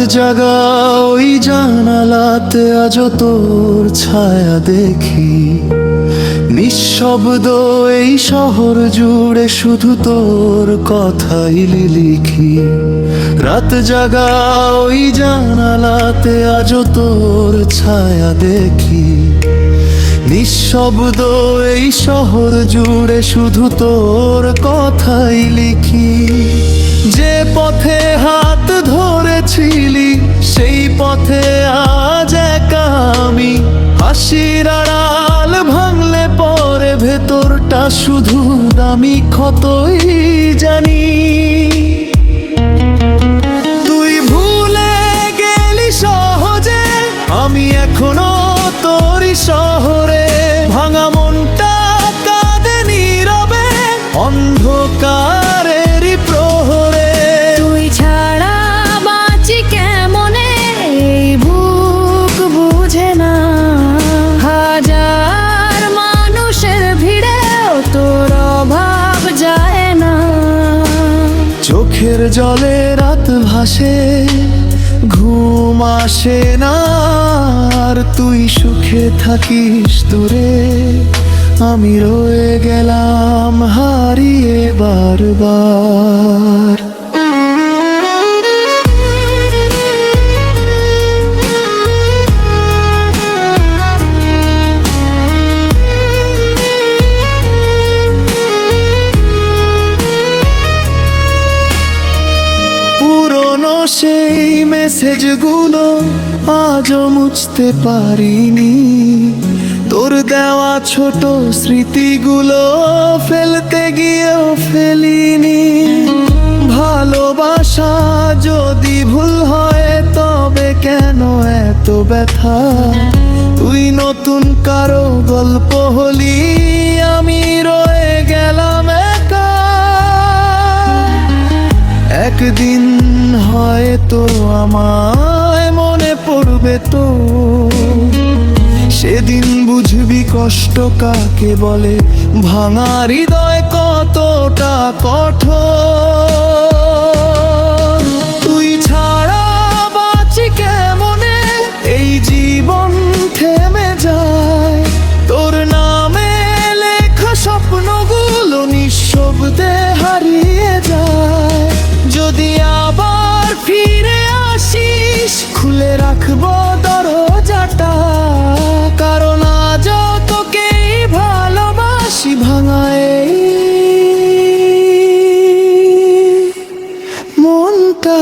জাগা ওই জানালাতে আজও তোর ছায়া দেখি, নিঃশব্দ এই শহর জুড়ে শুধু তোর কথাই লিখি। রাত জাগা ওই জানালাতে আজও তোর ছায়া দেখি, নিঃশব্দ এই শহর জুড়ে শুধু তোর কথাই লিখি। যে পথে হাত ধরেছিলি সেই পথে আজ একা আমি, হাসির আড়াল ভাঙলে পরে ভেতরটা শুধু দামি ক্ষতই জানি। তুই ভুলে গেলি সহজে, আমি এখনো তোরই শহরে, ভাঙা মনটা কাঁদে নীরবে অন্ধকারেরই প্রহরে। তুই ছাড়া বাঁচি কেমনে এই বুক বুঝে না, হাজার মানুষের ভিড়েও তোর অভাব যায় না। চোখের জলে রাত ভাসে, ঘুম আসে না, আর তুই সুখে থাকিস দূরে, আমি রয়ে গেলাম হারিয়ে বারবার। পুরনো সেই মেসেজগুলো আজও মুছতে পারিনি, তোর দেওয়া ছোট স্মৃতিগুলো ফেলতে গিয়েও ফেলিনি। ভালোবাসা যদি ভুল হয় তবে কেন এত ব্যথা, তুই নতুন কারো গল্প হলি, আমি রয়ে গেলাম একা। একদিন হয়তো আমায় মনে পড়বে তো, সেদিন বুঝবি কষ্ট কাকে বলে, ভাঙা হৃদয় কতটা কঠোর। তুই ছাড়া বাঁচি কেমনে এই জীবন থেমে যায়, তোর নামে লেখা স্বপ্নগুলো নিঃশব্দে হারিয়ে যায়। যদি আবার ফিরে আসিস খুলে রাখবো দরজাটা, কারণ আজ তোকেই ভালোবাসি ভাঙা এই মনটা।